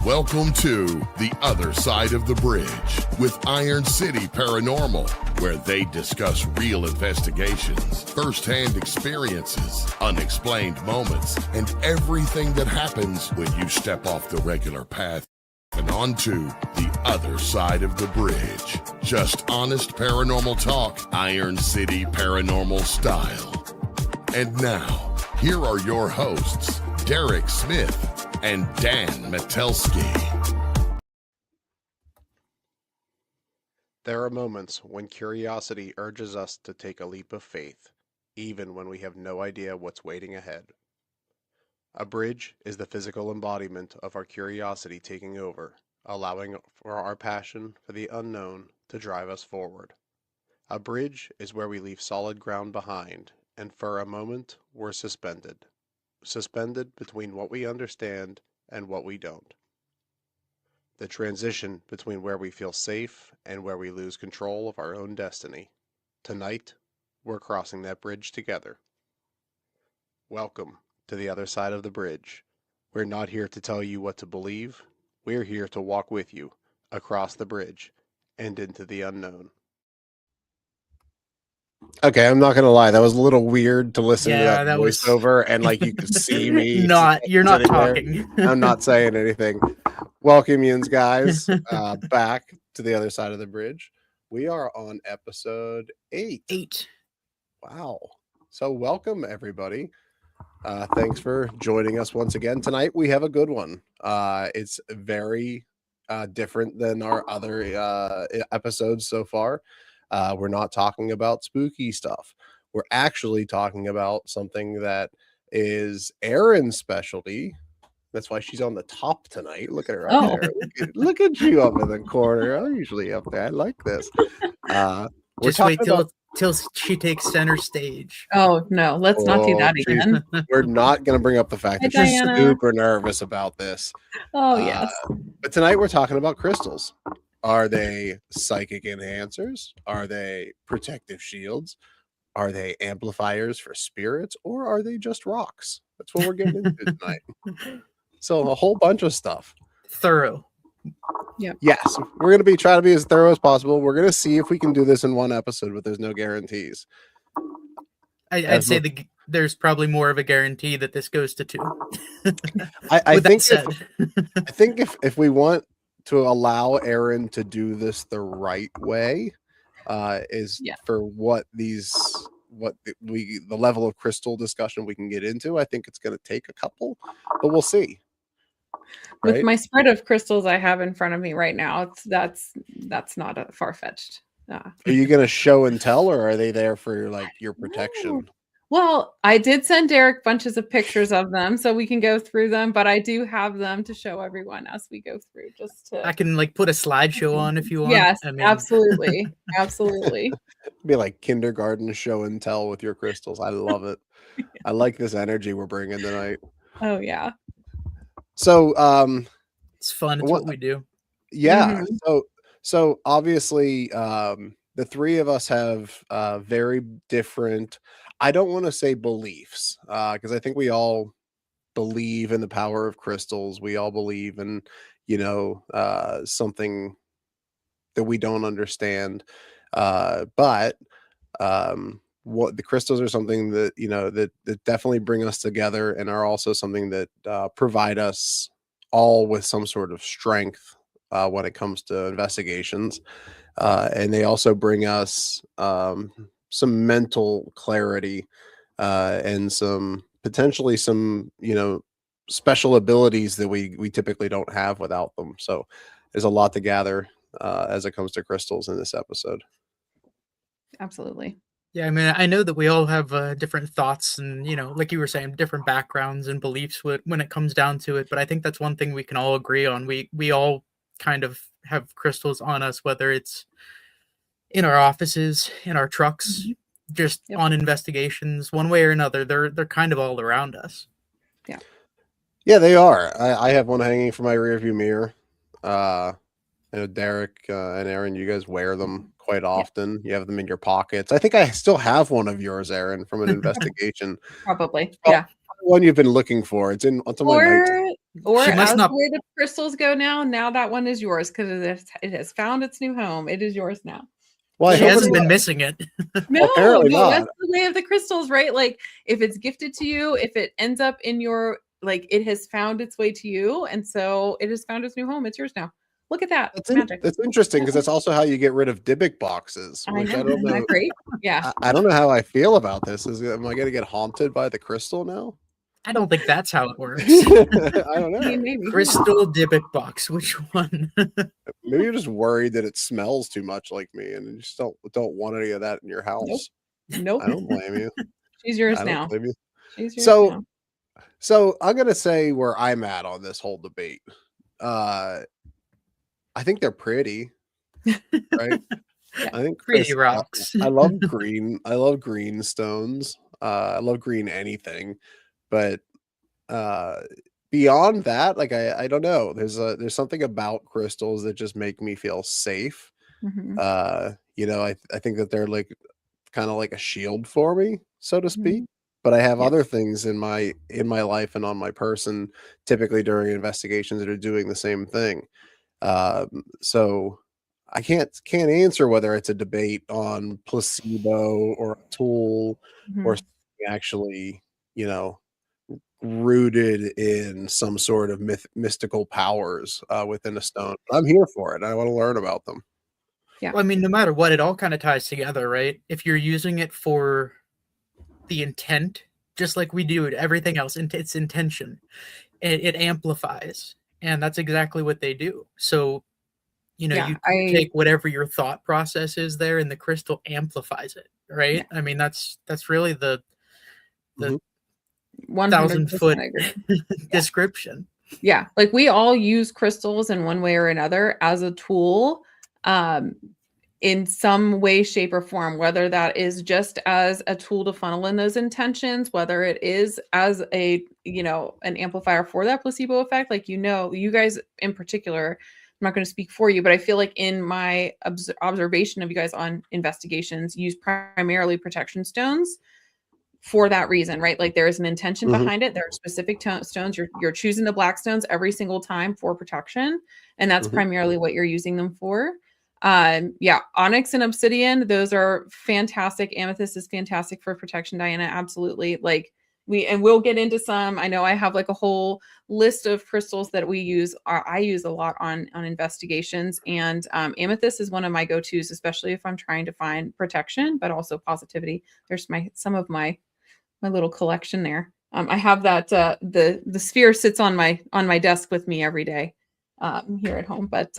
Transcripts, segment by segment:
Welcome to The Other Side of the Bridge with Iron City Paranormal, where they discuss real investigations, first-hand experiences, unexplained moments, and everything that happens when you step off the regular path and onto the other side of the bridge. Just honest paranormal talk, Iron City Paranormal style. And now, here are your hosts, Derek Smith and Dan Metelsky. There are moments when curiosity urges us to take a leap of faith, even when we have no idea what's waiting ahead. A bridge is the physical embodiment of our curiosity taking over, allowing for our passion for the unknown to drive us forward. A bridge is where we leave solid ground behind, and for a moment we're suspended between what we understand and what we don't. The transition between where we feel safe and where we lose control of our own destiny. Tonight, we're crossing that bridge together. Welcome to the other side of the bridge. We're not here to tell you what to believe. We're here to walk with you across the bridge and into the unknown. Okay, I'm not gonna lie, that was a little weird to listen to that voiceover and like you could see me. You're not talking. I'm not saying anything. Welcome, yins, guys, back to the other side of the bridge. We are on episode 8. Wow. So welcome, everybody. Thanks for joining us once again. Tonight we have a good one. It's very different than our other episodes so far. We're not talking about spooky stuff. We're actually talking about something that is Erin's specialty. That's why she's on the top tonight. Look at her up there. Look at you up in the corner. I'm usually up there. I like this. Just wait till she takes center stage. Oh, no. Let's not do that again. We're not going to bring up the fact that she's super nervous about this. Oh, yes. But tonight we're talking about crystals. Are they psychic enhancers? Are they protective shields? Are they amplifiers for spirits? Or are they just rocks? That's what we're getting into tonight. So a whole bunch of stuff. Thorough. Yeah. Yes, we're going to try to be as thorough as possible. We're going to see if we can do this in one episode, but there's no guarantees. I'd say there's probably more of a guarantee that this goes to 2. I think if we want to allow Erin to do this the right way, for the level of crystal discussion we can get into. I think it's going to take a couple, but we'll see. With right? My spread of crystals I have in front of me right now, that's not a far-fetched. Are you going to show and tell, or are they there for your protection? Well, I did send Derek bunches of pictures of them so we can go through them, but I do have them to show everyone as we go through. I can put a slideshow on if you want. Yes, absolutely. Absolutely. Be like kindergarten show and tell with your crystals. I love it. Yeah. I like this energy we're bringing tonight. Oh yeah. So it's fun. It's what we do. Yeah. Mm-hmm. So obviously the three of us have very different, I don't want to say beliefs, because I think we all believe in the power of crystals. We all believe in, something that we don't understand. But what the crystals are something that, that definitely bring us together and are also something that provide us all with some sort of strength when it comes to investigations. And they also bring us some mental clarity and some potentially some special abilities that we typically don't have without them. So there's a lot to gather as it comes to crystals in this episode. Absolutely. Yeah, I mean, I know that we all have different thoughts and, like you were saying, different backgrounds and beliefs when it comes down to it. But I think that's one thing we can all agree on. We all kind of have crystals on us, whether it's in our offices, in our trucks, just on investigations, one way or another. They're kind of all around us. Yeah, they are. I have one hanging from my rearview mirror. I know Derek and Erin, you guys wear them quite often. You have them in your pockets. I think I still have one of yours, Erin, from an investigation. Probably, yeah. One you've been looking for. It's on my nightstand. Or She must as not. the way the crystals go now that one is yours because it has found its new home. It is yours now. Well, I She hope it's hasn't been not. missing it. No, Apparently no, that's not. the way of the crystals, right? Like if it's gifted to you, if it ends up in your, like it has found its way to you, and so it has found its new home. It's yours now. Look at that. It's magic. That's interesting because that's also how you get rid of Dybbuk boxes, I which know. I don't Isn't that know. great? Yeah. I don't know how I feel about this. Am I going to get haunted by the crystal now? I don't think that's how it works. I don't I know. mean, maybe. Crystal Dybbuk box. Which one? Maybe you're just worried that it smells too much like me, and you just don't want any of that in your house. Nope. I don't blame you. She's yours I now. don't blame you. She's yours So, now. so I'm gonna say where I'm at on this whole debate. I think they're pretty, right? Yeah. I think Pretty rocks. I love green. I love green stones. I love green anything, but beyond that, like I don't know. There's something about crystals that just make me feel safe. Mhm. You know, I think that they're like kind of like a shield for me, so to speak. Mhm. But I have Yeah. other things in my life and on my person, typically during investigations, that are doing the same thing. So I can't answer whether it's a debate on placebo or a tool or Mhm. something actually, you know, rooted in some sort of mystical powers within a stone. I'm here for it. I want to learn about them. Yeah. Well, I mean, no matter what, it all kind of ties together, right? If you're using it for the intent, just like we do everything else, its intention, it amplifies, and that's exactly what they do. So, Yeah. you take whatever your thought process is there, and the crystal amplifies it, right? Yeah. I mean, that's really the Mhm. 1,000 foot 100% agree. description. Yeah, like we all use crystals in one way or another as a tool, in some way, shape, or form, whether that is just as a tool to funnel in those intentions, whether it is as a, an amplifier for that placebo effect. Like, you guys in particular, I'm not going to speak for you, but I feel like in my observation of you guys on investigations, use primarily protection stones for that reason, right? Like there is an intention Mhm. behind it. There are specific stones. You're choosing the black stones every single time for protection, and that's Mhm. primarily what you're using them for. Yeah, onyx and obsidian, those are fantastic. Amethyst is fantastic for protection, Diana. Absolutely. Like we'll get into some. I know I have like a whole list of crystals that we use. I use a lot on investigations, and amethyst is one of my go-tos, especially if I'm trying to find protection, but also positivity. There's some of my little collection there. I have that the sphere sits on my desk with me every day here at home. But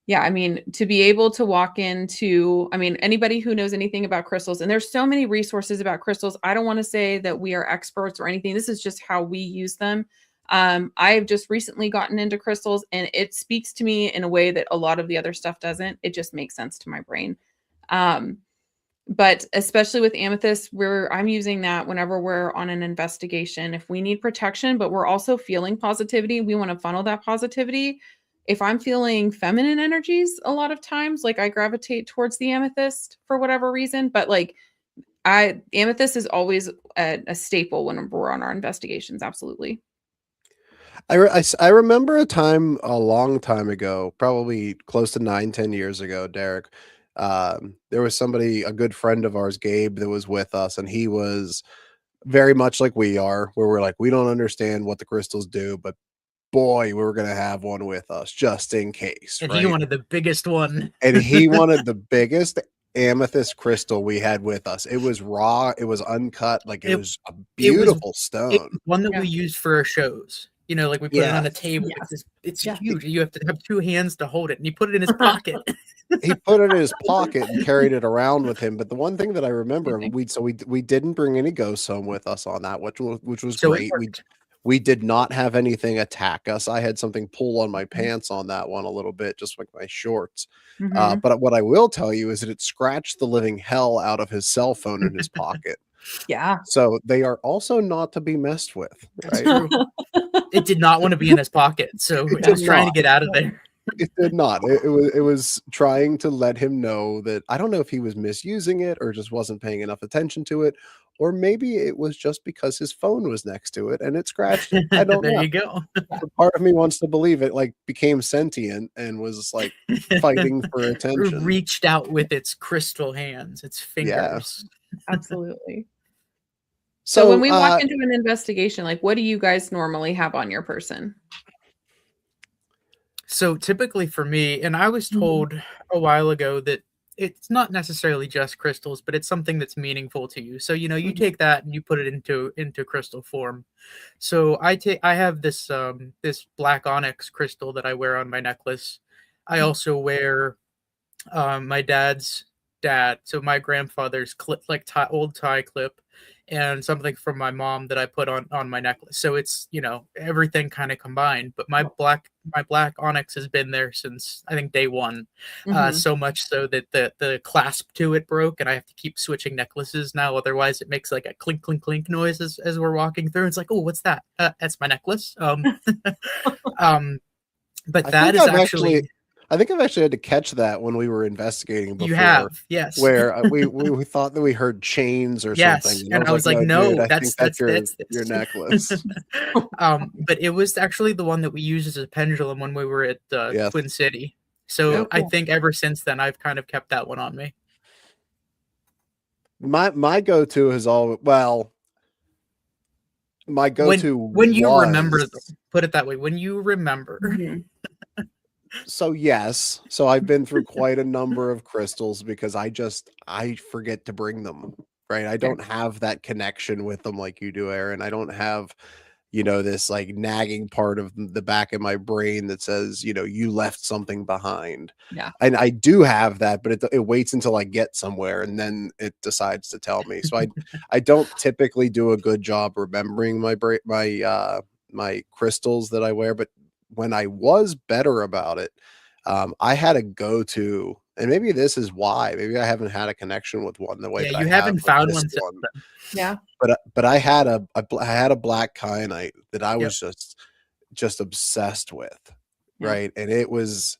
yeah, I mean, to be able to walk into, I mean, anybody who knows anything about crystals, and there's so many resources about crystals. I don't want to say that we are experts or anything. This is just how we use them. I've just recently gotten into crystals, and it speaks to me in a way that a lot of the other stuff doesn't. It just makes sense to my brain. But especially with amethyst, I'm using that whenever we're on an investigation. If we need protection, but we're also feeling positivity, we want to funnel that positivity. If I'm feeling feminine energies, a lot of times, like I gravitate towards the amethyst for whatever reason. But like amethyst is always a staple when we're on our investigations. Absolutely. I remember a time a long time ago, probably close to 9-10 years ago, Derek. There was a good friend of ours, Gabe, that was with us, and he was very much like we are, where we're like, we don't understand what the crystals do, but boy, we were gonna have one with us just in case, And right? he wanted the biggest one. And he wanted the biggest amethyst crystal we had with us. It was raw, it was uncut, like it was a It was beautiful stone. one that Yeah. we used for our shows. Like we put it on a table. Yes. It's Yeah. huge. You have to have two hands to hold it, and he put it in his pocket. He put it in his pocket and carried it around with him. But the one thing that I remember, we didn't bring any ghosts home with us on that, which was So it great. worked. We did not have anything attack us. I had something pull on my pants on that one a little bit, just like my shorts. Mhm. But what I will tell you is that it scratched the living hell out of his cell phone in his pocket. Yeah. So they are also not to be messed with, That's right? true. It did not want to be in his pocket, so It it was did trying to not. get out of there. It did not. It was trying to let him know that I don't know if he was misusing it or just wasn't paying enough attention to it, or maybe it was just because his phone was next to it and it scratched it. I don't There know. you go. But part of me wants to believe it like became sentient and was like fighting for attention. Reached out with its crystal hands, its Yeah. fingers. Absolutely. So when So we walk into an investigation, like what do you guys normally have on your person? So typically for me, and I was Mhm. told a while ago that it's not necessarily just crystals, but it's something that's meaningful to you. So you Mhm. take that and you put it into crystal form. So I have this this black onyx crystal that I wear on my necklace. I also wear my dad's dad, so my grandfather's clip, like old tie clip, and something from my mom that I put on my necklace. So it's everything kind of combined. But my black onyx has been there since I think day one. Mhm. So much so that the clasp to it broke, and I have to keep switching necklaces now. Otherwise, it makes like a clink clink clink noise as we're walking through. It's like, oh, what's that? That's my necklace. Um, but I that think is I've actually actually I think I've actually had to catch that when we were investigating you before, have, yes. where we thought that we heard chains or something, Yes, and I and was I like, was like, "No, dude, "No, I think that's that's your this." necklace." But it was actually the one that we used as a pendulum when we were at Yes. Twin City. Oh, So I cool. think ever since then, I've kind of kept that one on me. My go-to is all well, my go-to When you remember, was put it that way, when you remember. Mhm. so yes. So I've been through quite a number of crystals because I forget to bring them, right? I don't have that connection with them like you do, Aaron. I don't have, this like nagging part of the back of my brain that says, you left something behind. Yeah. And I do have that, but it waits until I get somewhere and then it decides to tell me. So I don't typically do a good job remembering my crystals that I wear, but when I was better about it, I had a go-to, and maybe this is why. Maybe I haven't had a connection with one the way Yeah, that I you have haven't with found this one since one. then. Yeah. But I had I had a black kyanite that I Yep. was just obsessed with, Yeah. right? And it was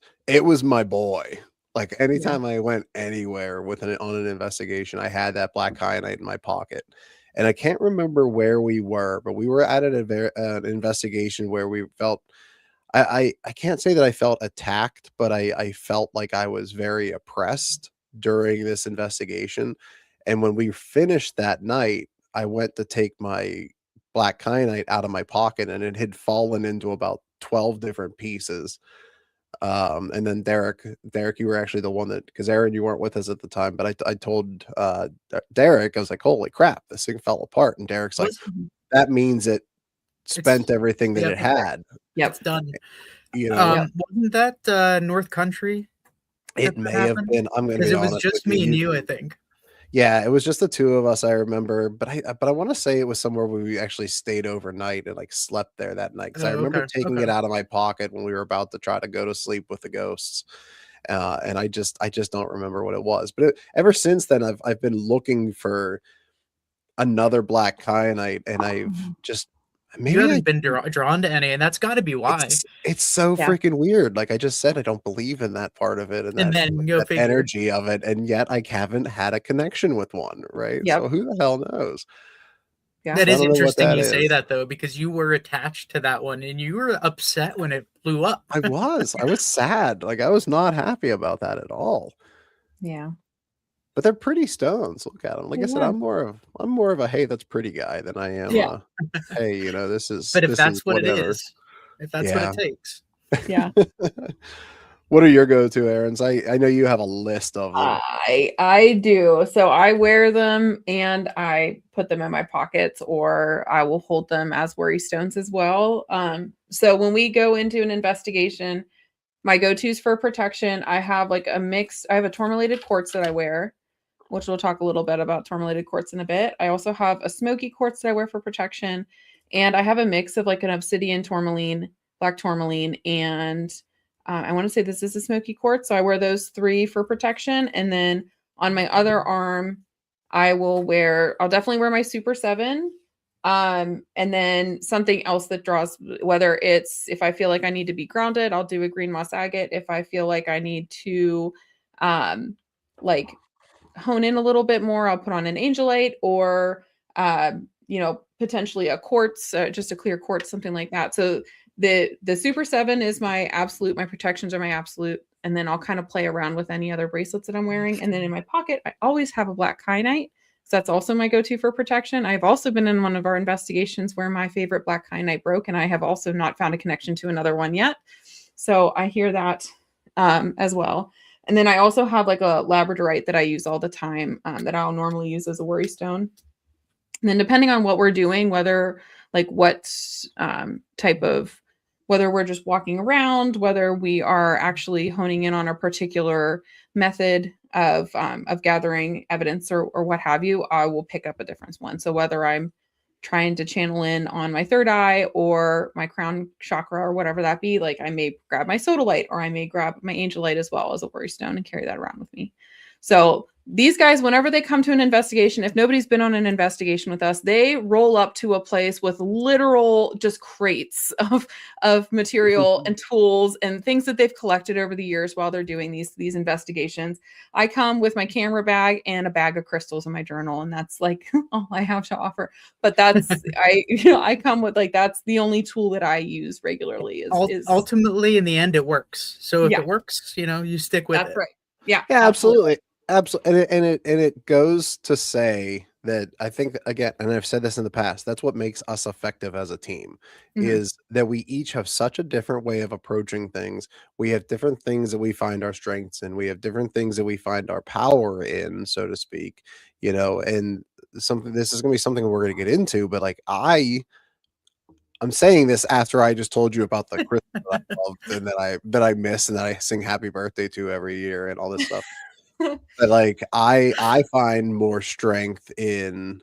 my boy. Like anytime I went anywhere with on an investigation, I had that black kyanite in my pocket. And I can't remember where we were, but we were at an investigation where we felt I can't say that I felt attacked, but I felt like I was very oppressed during this investigation. And when we finished that night, I went to take my black kyanite out of my pocket and it had fallen into about 12 different pieces. And then Derek, you were actually the one that, because Aaron, you weren't with us at the time, but I told Derek, I was like, holy crap, this thing fell apart. And Derek's like, Was that means it it's spent everything that yep, it had. Yep. it's done. You know, Wasn't that North Country it that may have happened? been. I'm gonna Because be it was honest with just me and you. you, I think. Yeah, it was just the two of us, I remember, but I want to say it was somewhere where we actually stayed overnight and like slept there that night because I Oh, remember okay, taking okay. it out of my pocket when we were about to try to go to sleep with the ghosts. And I just don't remember what it was. But ever since then, I've been looking for another black kyanite, and I've Mhm. just You maybe I haven't been drawn to any, and that's got to be why. it's so Yeah. freaking weird. Like I just said, I don't believe in that part of it and And that then go that figure. energy of it, and yet I haven't had a connection with one, right? Yep. So who the hell knows? Yeah. That So I is don't know what interesting that you say is. that though, because you were attached to that one and you were upset when it blew up. I was sad. Like I was not happy about that at all. Yeah. But they're pretty stones. Look at them. Like I said, Yeah. I'm more of a hey, that's pretty guy than I am Yeah. hey, this is But if that's what it whatever. is, if that's what Yeah. it takes. Yeah. What are your go-to errands? I know you have a list of them. I do. So I wear them and I put them in my pockets, or I will hold them as worry stones as well. So when we go into an investigation, my go-tos for protection, I have like I have a tourmalated quartz that I wear, which we'll talk a little bit about tourmalated quartz in a bit. I also have a smoky quartz that I wear for protection, and I have a mix of like an obsidian tourmaline, black tourmaline, and I want to say this is a smoky quartz. So I wear those three for protection, and then on my other arm, I'll definitely wear my Super 7. And then something else that draws, whether it's if I feel like I need to be grounded, I'll do a green moss agate. If I feel like I need to like hone in a little bit more, I'll put on an angelite, or potentially a quartz, just a clear quartz, something like that. So the Super 7 is my absolute, my protections are my absolute. And then I'll kind of play around with any other bracelets that I'm wearing. And then in my pocket, I always have a black kyanite. So that's also my go-to for protection. I've also been in one of our investigations where my favorite black kyanite broke, and I have also not found a connection to another one yet. So I hear that as well. And then I also have like a labradorite that I use all the time that I'll normally use as a worry stone. And then depending on what we're doing, whether like what type of, whether we're just walking around, whether we are actually honing in on a particular method of gathering evidence or what have you, I will pick up a different one. So whether I'm trying to channel in on my third eye or my crown chakra or whatever that be, like I may grab my sodalite or I may grab my angelite as well as a worry stone and carry that around with me. So these guys, whenever they come to an investigation, if nobody's been on an investigation with us, they roll up to a place with literal just crates of material and tools and things that they've collected over the years while they're doing these investigations. I come with my camera bag and a bag of crystals in my journal, and that's like all I have to offer. But that's I come with like that's the only tool that I use regularly. Is ultimately in the end it works. So if Yeah. it works, you stick with that's it. right. Yeah, absolutely. Absolutely. And it goes to say that I think, again, and I've said this in the past, that's what makes us effective as a team, Mhm. is that we each have such a different way of approaching things. We have different things that we find our strengths in. We have different things that we find our power in, so to speak, and this is going to be something we're going to get into, but like I'm saying this after I just told you about the crystal that I loved and that I miss and that I sing happy birthday to every year and all this stuff. But like I find more strength in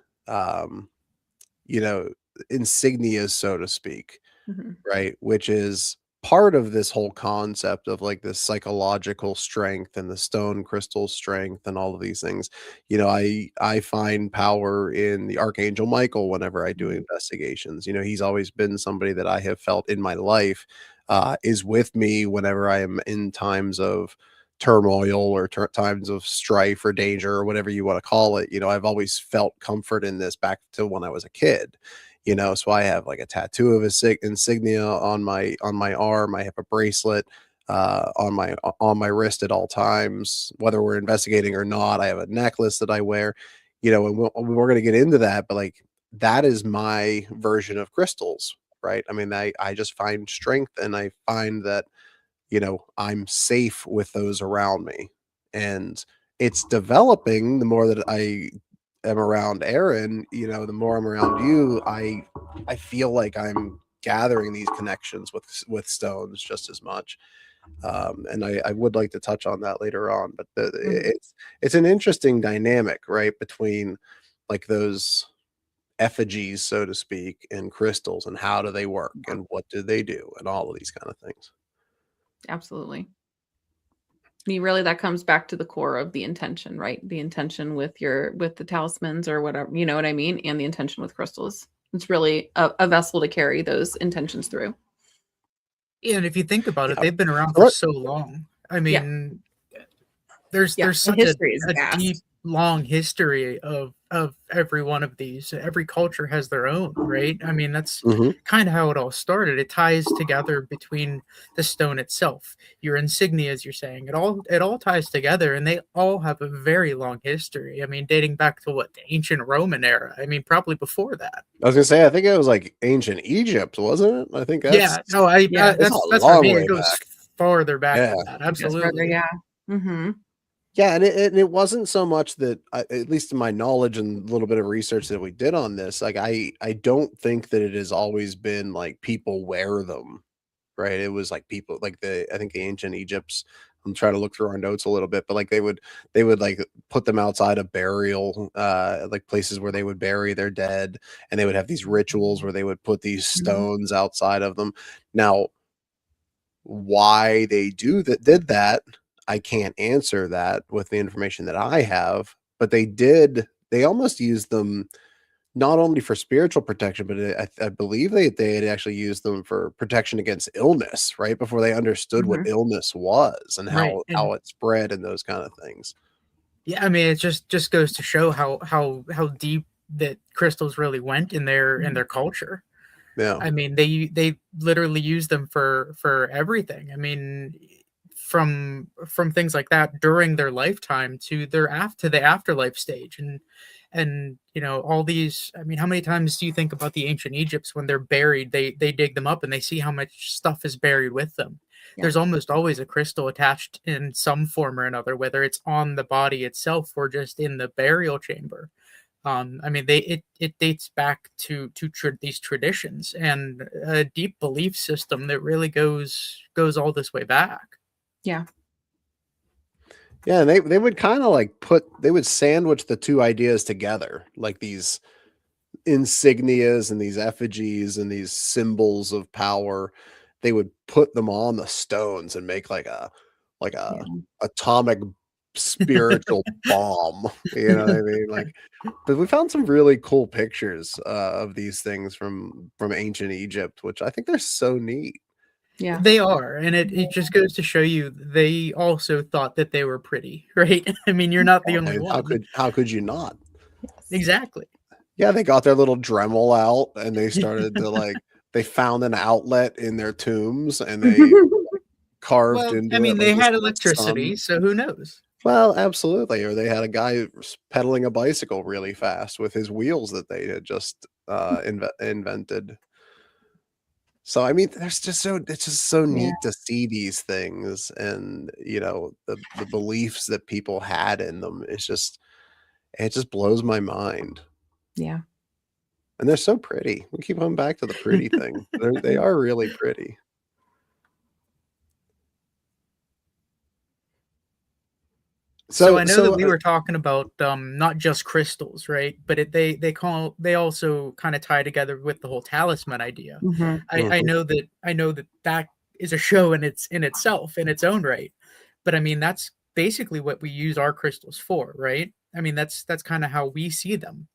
insignias, so to speak, Mhm. right? Which is part of this whole concept of like this psychological strength and the stone crystal strength and all of these things. I find power in the Archangel Michael whenever I do investigations. He's always been somebody that I have felt in my life is with me whenever I am in times of turmoil or times of strife or danger or whatever you want to call it. I've always felt comfort in this back to when I was a kid. So I have like a tattoo of his insignia on my arm. I have a bracelet on my wrist at all times, whether we're investigating or not. I have a necklace that I wear, and we're going to get into that, but like that is my version of crystals, right? I mean, I just find strength, and I find that I'm safe with those around me, and it's developing the more that I am around Aaron, the more I'm around you, I feel like I'm gathering these connections with stones just as much. And I would like to touch on that later on, but it's an interesting dynamic, right, between like those effigies, so to speak, and crystals, and how do they work and what do they do and all of these kind of things. Absolutely. I mean, really, that comes back to the core of the intention, right? The intention with the talismans or whatever, you know what I mean? And the intention with crystals. It's really a vessel to carry those intentions through. Yeah, and if you think about it, Yeah. they've been around for so long. I Yeah. mean, there's the such history is a vast. deep, long history of every one of these. Every culture has their own, right? I mean, that's Mhm. kind of how it all started. It ties together between the stone itself, your insignia, as you're saying. It all ties together, and they all have a very long history. I mean, dating back to what, the ancient Roman era. I mean, probably before that. I was gonna say, I think it was like ancient Egypt, wasn't it? I think Yeah, no, Yeah. it's a that's for long me. way It goes back. farther back Yeah. than that. Just further, Absolutely. yeah. Mm-hmm. Yeah, and it wasn't so much that at least in my knowledge and a little bit of research that we did on this, like I don't think that it has always been like people wear them, right? It was like people like I think the ancient Egypts. I'm trying to look through our notes a little bit, but like they would like put them outside of burial, like places where they would bury their dead, and they would have these rituals where they would put these stones outside of them. Now, why they did that, I can't answer that with the information that I have, but they almost used them not only for spiritual protection, but I believe they had actually used them for protection against illness, right? Before they understood what Mhm. illness was and Right. how And it spread and those kind of things. yeah, I mean, it just goes to show how deep that crystals really went in their culture. Yeah. I mean, they literally use them for everything. I mean, from things like that during their lifetime to the afterlife stage, and all these. I mean, how many times do you think about the ancient Egypts when they're buried? They dig them up and they see how much stuff is buried with them. Yeah. There's almost always a crystal attached in some form or another, whether it's on the body itself or just in the burial chamber. I mean, it dates back to these traditions and a deep belief system that really goes all this way back. Yeah. Yeah, and they would kind of like they would sandwich the two ideas together, like these insignias and these effigies and these symbols of power. They would put them on the stones and make like a Yeah. atomic spiritual bomb. You know what I mean? Like, but we found some really cool pictures of these things from ancient Egypt, which I think they're so neat. Yeah. They are, and it just goes to show you they also thought that they were pretty, right? I mean, you're not the only And one. how could you not? Exactly. Yeah, they got their little Dremel out and they started to like they found an outlet in their tombs and they carved Well, into I mean, it they like had a electricity, sun. so who knows? Well, absolutely. Or they had a guy pedaling a bicycle really fast with his wheels that they had just invented. So I mean, it's just so Yeah. neat to see these things, and the beliefs that people had in them. It just blows my mind. Yeah. And they're so pretty. We keep coming back to the pretty thing. They are really pretty. So I know that we were talking about not just crystals, right? But they also kind of tie together with the whole talisman idea. Mhm. I know that is a show in itself in its own right. But I mean, that's basically what we use our crystals for, right? I mean, that's kind of how we see them,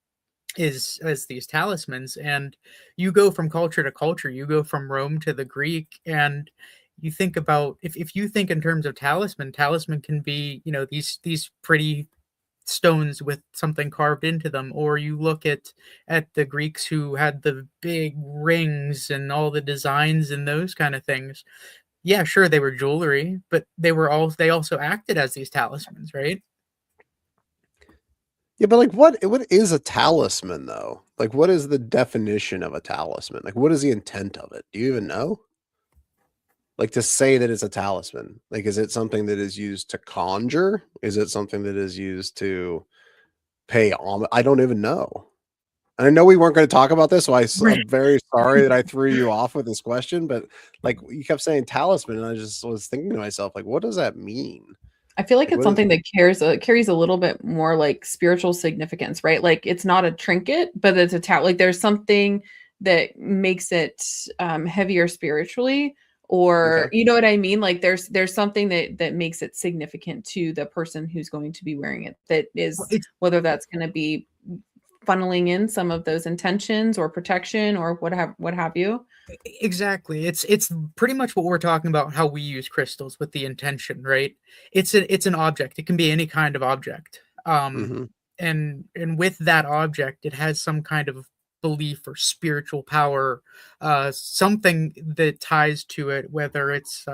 is as these talismans. And you go from culture to culture, you go from Rome to the Greek, and you think about, if you think in terms of talisman can be, these pretty stones with something carved into them. Or you look at the Greeks who had the big rings and all the designs and those kind of things. Yeah, sure, they were jewelry, but they also acted as these talismans, right? Yeah, but like what is a talisman though? Like what is the definition of a talisman? Like what is the intent of it? Do you even know? Like to say that it's a talisman. Like is it something that is used to conjure? Is it something that is used to pay homage? I don't even know. And I know we weren't going to talk about this, so I'm very sorry that I threw you off with this question, but like you kept saying talisman, and I just was thinking to myself, like, what does that mean? I feel like Like, it's something that carries a little bit more like spiritual significance, right? Like it's not a trinket, but it's a like there's something that makes it heavier spiritually, or Okay. you know what I mean? Like there's something that makes it significant to the person who's going to be wearing it. That is whether that's going to be funneling in some of those intentions or protection or what have you. Exactly. It's pretty much what we're talking about, how we use crystals with the intention, right? It's an object. It can be any kind of object. Mhm. And with that object, it has some kind of belief or spiritual power, something that ties to it, whether it's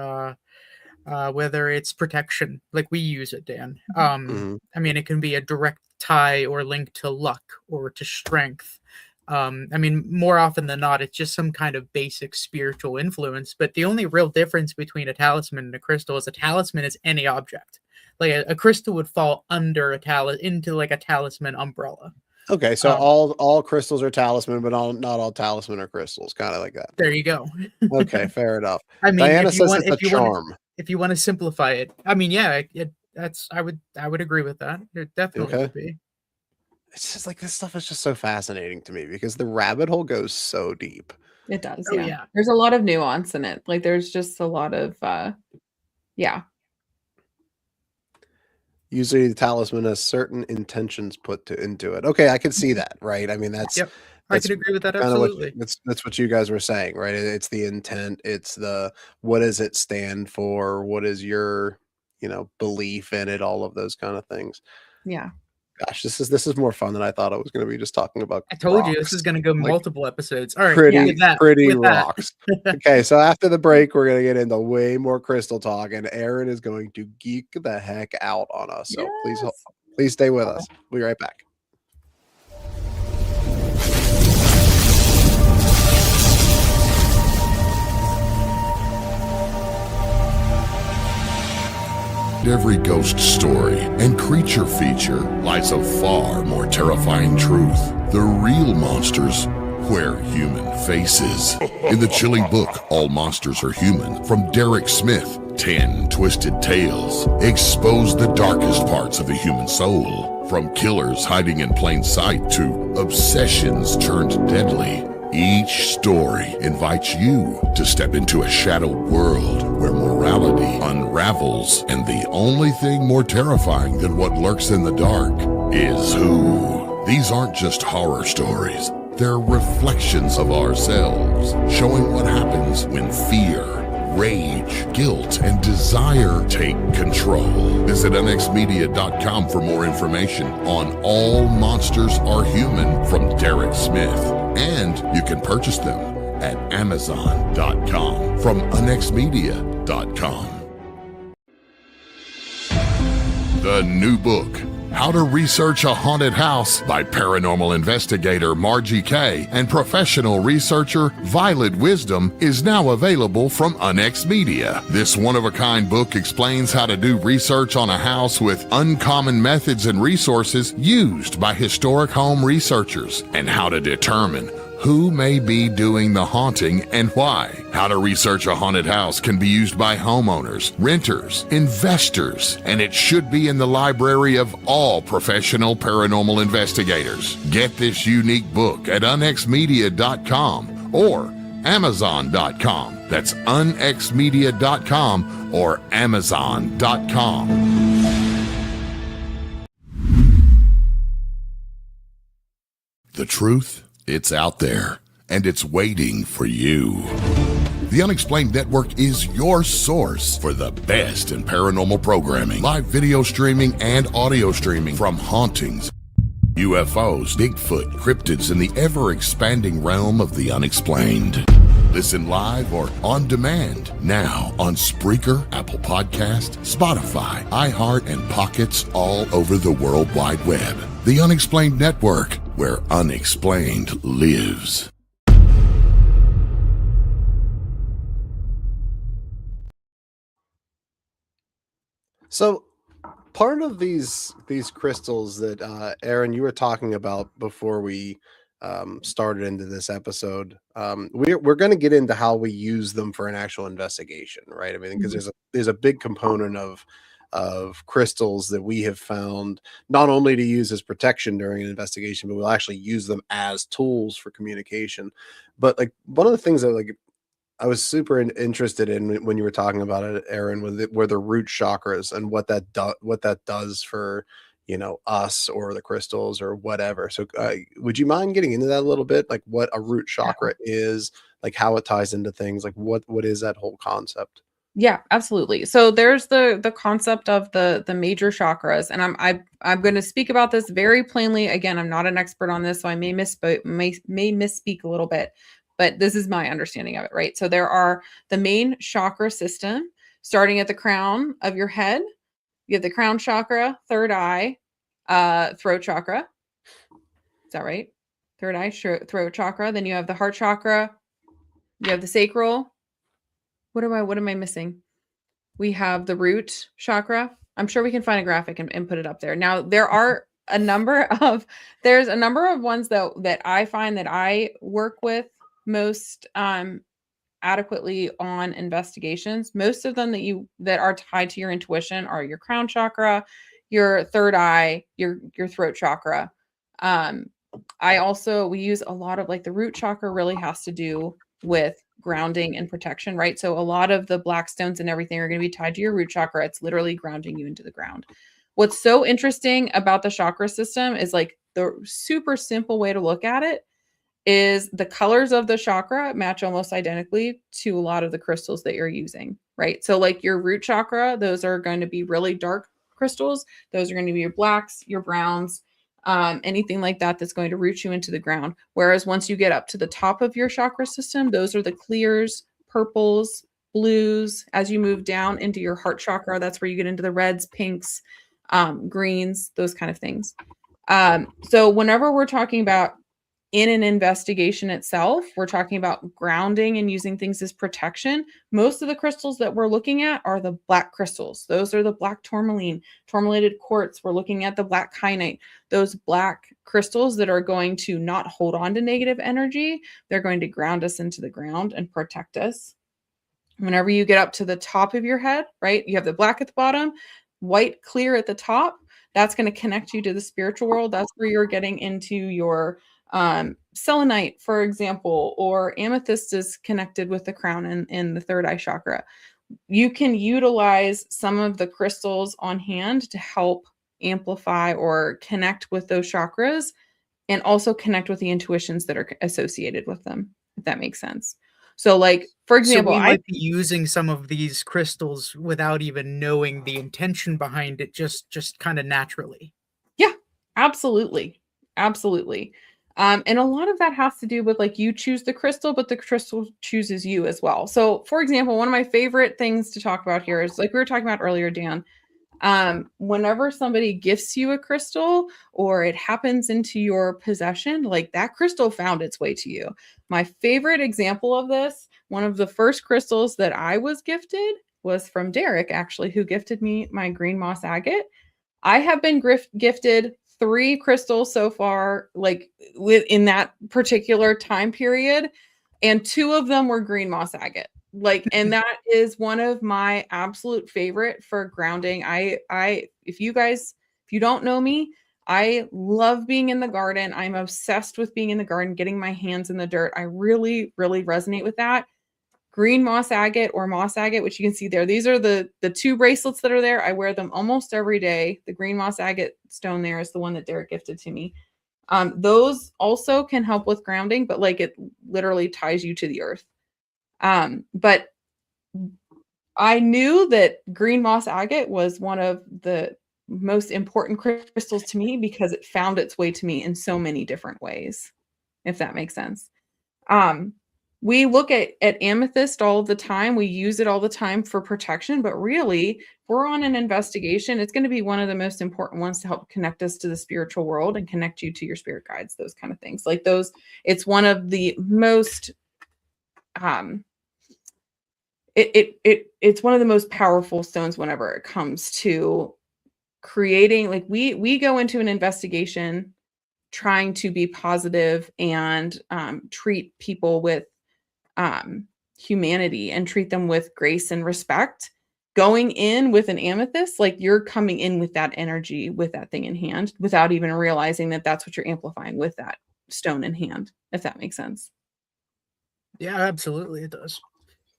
protection, like we use it, Dan. Mhm. I mean, it can be a direct tie or link to luck or to strength. I mean, more often than not, it's just some kind of basic spiritual influence. But the only real difference between a talisman and a crystal is a talisman is any object. Like a crystal would fall under into like a talisman umbrella. Okay, so all crystals are talisman, but not all talisman are crystals, kind of like that. There you go. Okay, fair enough. I mean, Diana if you says want, it's a charm. if you want to simplify it, I mean, yeah, I would agree with that. It definitely Okay. would be. It's just like this stuff is just so fascinating to me because the rabbit hole goes so deep. It does. Oh, Yeah. yeah. There's a lot of nuance in it. Like there's just a lot of yeah. Usually the talisman has certain intentions put into it. Okay, I can see that, right? I mean, Yep. I could agree with that. kind of what Absolutely. that's what you guys were saying, right? It's the intent, it's the what does it stand for? What is your, belief in it, all of those kind of things. Yeah. Gosh, this is more fun than I thought it was going to be. Just talking about I told you this rocks. is going to go Like, multiple episodes. All right, pretty pretty with that. rocks. Okay, so after the break, we're going to get into way more crystal talk, and Aaron is going to geek the heck out on us. So Yes. please stay with us. We'll be right back. Every ghost story and creature feature lies a far more terrifying truth. The real monsters wear human faces. In the chilling book, All Monsters Are Human, from Derek Smith, 10 Twisted Tales expose the darkest parts of the human soul. From killers hiding in plain sight to obsessions turned deadly. Each story invites you to step into a shadowed world where morality unravels, and the only thing more terrifying than what lurks in the dark is who. These aren't just horror stories. They're reflections of ourselves, showing what happens when fear, rage, guilt, and desire take control. Visit nxmedia.com for more information on All Monsters Are Human from Derek Smith. And you can purchase them at amazon.com from nxmedia.com. The new book, How to Research a Haunted House by paranormal investigator Margie Kay and professional researcher Violet Wisdom, is now available from Unex Media. This one-of-a-kind book explains how to do research on a house with uncommon methods and resources used by historic home researchers, and how to determine who may be doing the haunting and why. How to research a haunted house can be used by homeowners, renters, investors, and it should be in the library of all professional paranormal investigators. Get this unique book at unxmedia.com or amazon.com. That's unxmedia.com or amazon.com. The truth, it's out there, and it's waiting for you. The Unexplained Network is your source for the best in paranormal programming, live video streaming, and audio streaming from hauntings, UFOs, Bigfoot, cryptids, and the ever-expanding realm of the unexplained. Listen live or on demand now on Spreaker, Apple Podcast, Spotify, iHeart, and Pockets all over the World Wide Web. The Unexplained Network, where unexplained lives. So part of these crystals that Aaron, you were talking about before we started into this episode, we're going to get into how we use them for an actual investigation, right? I mean, because there's a big component of crystals that we have found not only to use as protection during an investigation, but we'll actually use them as tools for communication. But like one of the things that like I was super interested in when you were talking about it, Aaron, were the root chakras and what that does for, you know, us or the crystals or whatever. So would you mind getting into that a little bit, like what a root chakra is, like how it ties into things, like what is that whole concept? Yeah, absolutely. So there's the concept of the major chakras, and I'm going to speak about this very plainly. Again, I'm not an expert on this, so I may misspeak a little bit, but this is my understanding of it, right? So there are the main chakra system, starting at the crown of your head. You have the crown chakra, third eye, throat chakra. Is that right? Third eye, throat chakra. Then you have the heart chakra. You have the sacral. What am I missing? We have the root chakra. I'm sure we can find a graphic and put it up there. Now there's a number of ones that I find that I work with most adequately on investigations. Most of them that are tied to your intuition are your crown chakra, your third eye, your throat chakra. We use a lot of, like, the root chakra really has to do with grounding and protection, right? So a lot of the black stones and everything are going to be tied to your root chakra. It's literally grounding you into the ground. What's so interesting about the chakra system is, like, the super simple way to look at it is the colors of the chakra match almost identically to a lot of the crystals that you're using, right? So like your root chakra, those are going to be really dark crystals. Those are going to be your blacks, your browns, anything like that that's going to root you into the ground. Whereas once you get up to the top of your chakra system, those are the clears, purples, blues. As you move down into your heart chakra, that's where you get into the reds, pinks, greens, those kind of things. So whenever we're talking about in an investigation itself, we're talking about grounding and using things as protection. Most of the crystals that we're looking at are the black crystals. Those are the black tourmaline, tourmalated quartz. We're looking at the black kyanite, those black crystals that are going to not hold on to negative energy. They're going to ground us into the ground and protect us. Whenever you get up to the top of your head, right, you have the black at the bottom, white clear at the top. That's going to connect you to the spiritual world. That's where you're getting into your selenite, for example, or amethyst is connected with the crown in the third eye chakra. You can utilize some of the crystals on hand to help amplify or connect with those chakras, and also connect with the intuitions that are associated with them, if that makes sense. So like, for example, so we might be using some of these crystals without even knowing the intention behind it, just kind of naturally. Yeah, absolutely. Absolutely. And a lot of that has to do with like you choose the crystal, but the crystal chooses you as well. So for example, one of my favorite things to talk about here is like we were talking about earlier, Dan, whenever somebody gifts you a crystal or it happens into your possession, like that crystal found its way to you. My favorite example of this, one of the first crystals that I was gifted was from Derek, actually, who gifted me my green moss agate. I have been gifted 3 crystals so far, like within that particular time period, and 2 of them were green moss agate. Like, and that is one of my absolute favorite for grounding. If you don't know me, I love being in the garden. I'm obsessed with being in the garden, getting my hands in the dirt. I really, really resonate with that. Green moss agate or moss agate, which you can see there. These are the 2 bracelets that are there. I wear them almost every day. The green moss agate stone there is the one that Derek gifted to me. Those also can help with grounding, but like it literally ties you to the earth. But I knew that green moss agate was one of the most important crystals to me because it found its way to me in so many different ways, if that makes sense. We look at amethyst all the time. We use it all the time for protection, but really, if we're on an investigation, it's going to be one of the most important ones to help connect us to the spiritual world and connect you to your spirit guides, those kind of things. Like those, it's one of the most it's one of the most powerful stones whenever it comes to creating, like we go into an investigation trying to be positive and treat people with humanity and treat them with grace and respect. Going in with an amethyst, like you're coming in with that energy, with that thing in hand, without even realizing that that's what you're amplifying with that stone in hand, if that makes sense. Yeah, absolutely, it does.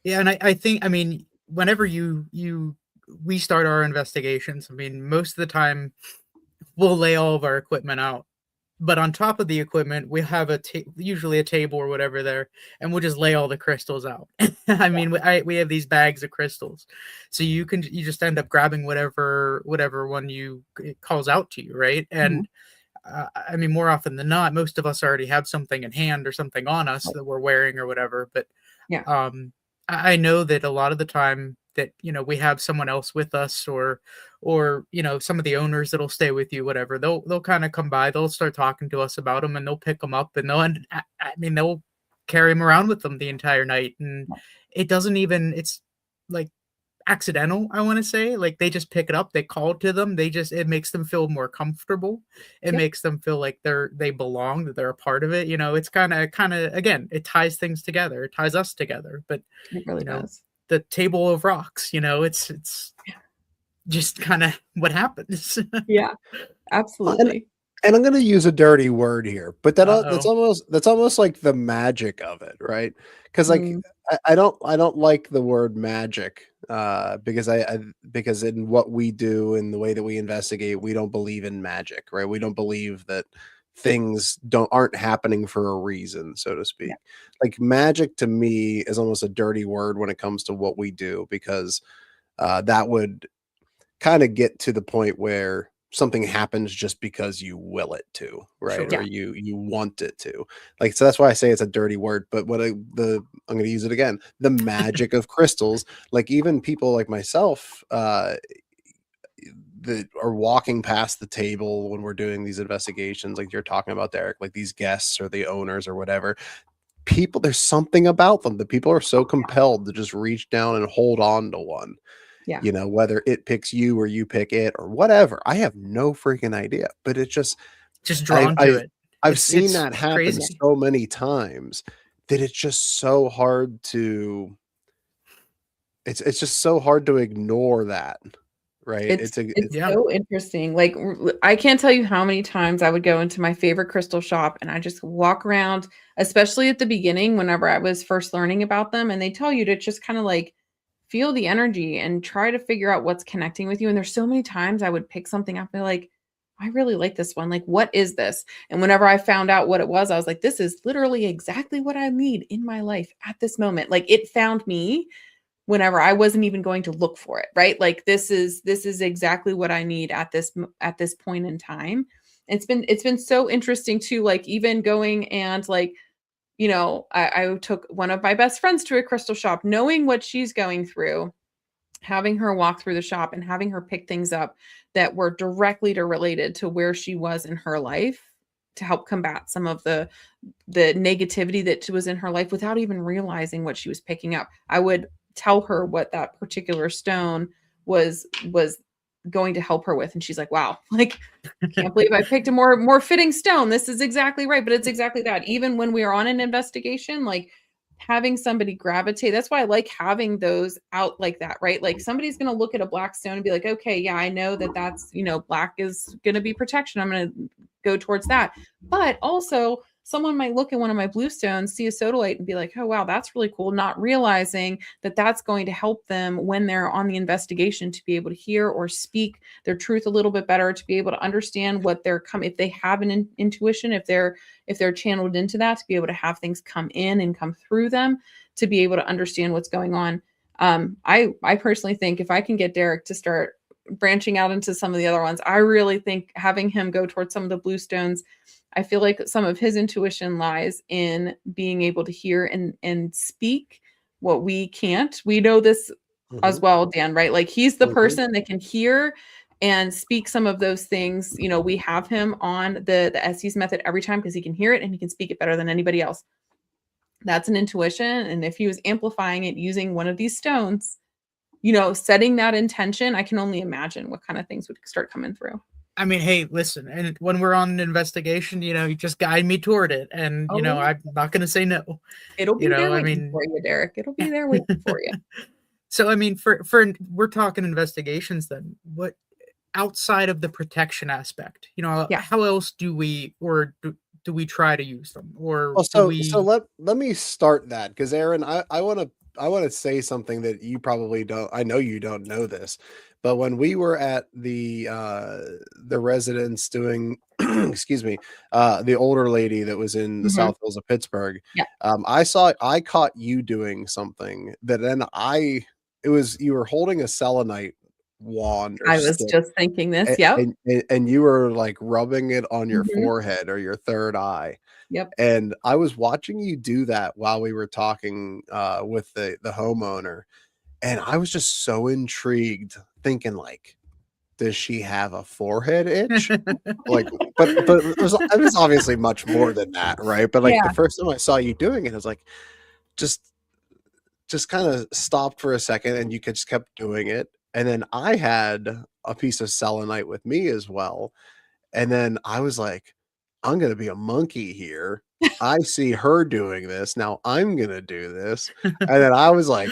Yeah, and I think, I mean, whenever we start our investigations, I mean, most of the time we'll lay all of our equipment out, but on top of the equipment, we have usually a table or whatever there, and we'll just lay all the crystals out. I mean, we have these bags of crystals, so you just end up grabbing whatever one it calls out to you, right? And I mean, more often than not, most of us already have something in hand or something on us that we're wearing or whatever. But yeah, I know that a lot of the time that, we have someone else with us or, some of the owners that'll stay with you, whatever, they'll kind of come by, they'll start talking to us about them and they'll pick them up and they'll carry them around with them the entire night. And it's like accidental, I want to say. Like they just pick it up, they call to them, it makes them feel more comfortable. It makes them feel like they belong, that they're a part of it. It's kind of again, it ties things together, it ties us together. But it really does. the table of rocks, it's just kind of what happens. Yeah, absolutely. And I'm going to use a dirty word here, but that's Uh-oh. almost like the magic of it, right? Because like I don't like the word magic because in what we do and the way that we investigate, we don't believe in magic, right? We don't believe that things aren't happening for a reason, so to speak. Yeah. Like magic to me is almost a dirty word when it comes to what we do, because that would kind of get to the point where something happens just because you will it to, right? Sure. Or you want it to. Like, so that's why I say it's a dirty word, but I'm going to use it again. The magic of crystals, like even people like myself that are walking past the table when we're doing these investigations, like you're talking about, Derek, like these guests or the owners or whatever, people, there's something about them that people are so compelled to just reach down and hold on to one. Yeah. You know, whether it picks you or you pick it or whatever. I have no freaking idea, but it just drawn to it. I've seen that It's happen crazy. so many times that it's just so hard to it's just so hard to ignore that, right? It's Yeah. so interesting. Like I can't tell you how many times I would go into my favorite crystal shop and I just walk around, especially at the beginning whenever I was first learning about them, and they tell you to just kind of like feel the energy and try to figure out what's connecting with you. And there's so many times I would pick something up and be like, I really like this one. Like, what is this? And whenever I found out what it was, I was like, this is literally exactly what I need in my life at this moment. Like it found me whenever I wasn't even going to look for it, right? Like this is exactly what I need at this point in time. It's been so interesting too, like even going and like, you know, I took one of my best friends to a crystal shop, knowing what she's going through, having her walk through the shop and having her pick things up that were directly related to where she was in her life to help combat some of the negativity that was in her life without even realizing what she was picking up. I would tell her what that particular stone was going to help her with, and she's like, wow, like can't believe I picked a more fitting stone. This is exactly right. But it's exactly that. Even when we are on an investigation, like having somebody gravitate, that's why I like having those out like that, right? Like somebody's going to look at a black stone and be like, okay, yeah, I know that that's, you know, black is going to be protection. I'm going to go towards that. But also someone might look at one of my blue stones, see a sodalite and be like, oh, wow, that's really cool. Not realizing that that's going to help them when they're on the investigation to be able to hear or speak their truth a little bit better, to be able to understand what they're if they have an intuition, if they're channeled into that, to be able to have things come in and come through them, to be able to understand what's going on. I personally think if I can get Derek to start branching out into some of the other ones, I really think having him go towards some of the blue stones, I feel like some of his intuition lies in being able to hear and speak what we can't. We know this as well, Dan, right? Like he's the person that can hear and speak some of those things. You know, we have him on the Estes method every time because he can hear it and he can speak it better than anybody else. That's an intuition. And if he was amplifying it using one of these stones, you know, setting that intention, I can only imagine what kind of things would start coming through. I mean, hey, listen, and when we're on an investigation, you know, you just guide me toward it. And, you know, I'm not going to say no. It'll be there waiting for you, Derek. It'll be there waiting for you. So, I mean, for we're talking investigations then, what outside of the protection aspect, you know, how else do we, or do we try to use them? Or so let me start that, because Aaron, I want to say something that you probably don't. I know you don't know this, but when we were at the residence doing excuse me, the older lady that was in the South Hills of Pittsburgh, I caught you doing something that then you were holding a selenite wand. I was just thinking this. And you were like rubbing it on your forehead or your third eye. Yep. And I was watching you do that while we were talking with the homeowner, and I was just so intrigued, thinking like, does she have a forehead itch? Like, but it was obviously much more than that, right? But like the first time I saw you doing it, I was like, just kind of stopped for a second, and you just kept doing it. And then I had a piece of selenite with me as well, and then I was like, I'm going to be a monkey here. I see her doing this. Now I'm going to do this. And then I was like,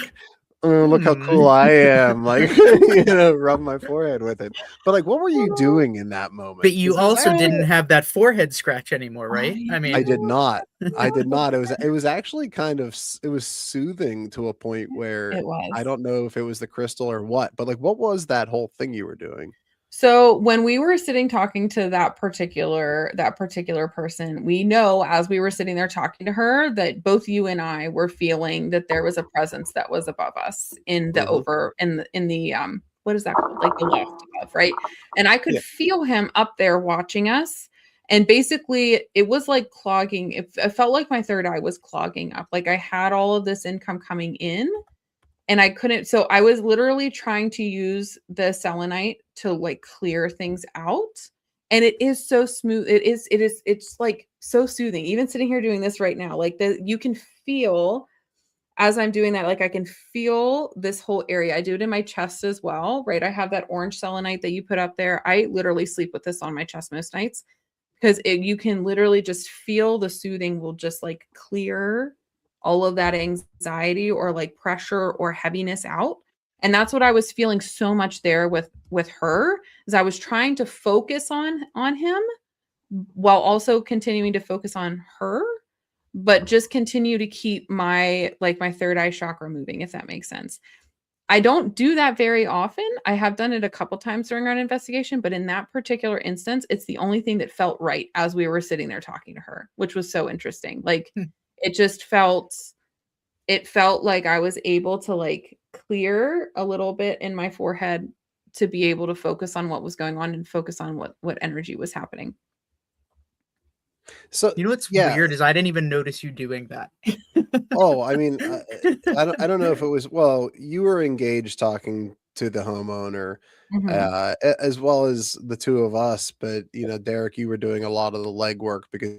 oh, look how cool I am. Like, you know, rub my forehead with it. But like, what were you doing in that moment? But you also didn't have that forehead scratch anymore, right? I mean, I did not. It was actually it was soothing to a point where I don't know if it was the crystal or what, but like, what was that whole thing you were doing? So when we were sitting talking to that particular person, we know as we were sitting there talking to her that both you and I were feeling that there was a presence that was above us in the what is that called? Like the loft above, right? And I could Yeah. feel him up there watching us. And basically, it was like clogging. It felt like my third eye was clogging up. Like I had all of this income coming in, and I couldn't. So I was literally trying to use the selenite to like clear things out. And it is so smooth. It's like so soothing. Even sitting here doing this right now, like you can feel as I'm doing that, like I can feel this whole area. I do it in my chest as well, right? I have that orange selenite that you put up there. I literally sleep with this on my chest most nights because you can literally just feel the soothing will just like clear all of that anxiety or like pressure or heaviness out. And that's what I was feeling so much there with her, is I was trying to focus on him while also continuing to focus on her, but just continue to keep my third eye chakra moving, if that makes sense. I don't do that very often. I have done it a couple times during our investigation, but in that particular instance, it's the only thing that felt right as we were sitting there talking to her, which was so interesting. Like it just felt like I was able to like clear a little bit in my forehead to be able to focus on what was going on and focus on what energy was happening. So You know what's yeah. weird is I didn't even notice you doing that. Oh, I mean, I don't know if it was, well, you were engaged talking to the homeowner, as well as the two of us, but you know, Derek, you were doing a lot of the legwork because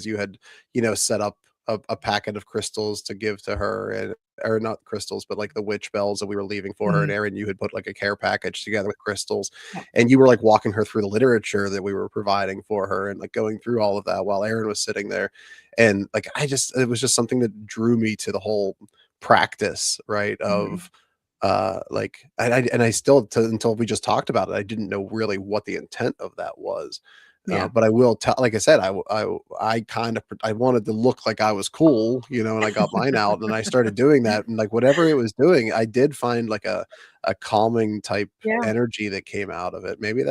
you had, you know, set up a packet of crystals to give to her, and or not crystals, but like the witch bells that we were leaving for her. And Aaron, you had put like a care package together with crystals, Yeah. and you were like walking her through the literature that we were providing for her, and like going through all of that while Aaron was sitting there. And like it was just something that drew me to the whole practice, right? Of like I still, until we just talked about it, I didn't know really what the intent of that was. Yeah. But I will tell, like I said, I kind of, I wanted to look like I was cool, you know, and I got mine out and I started doing that, and like whatever it was doing, I did find like a calming type Yeah. energy that came out of it. Maybe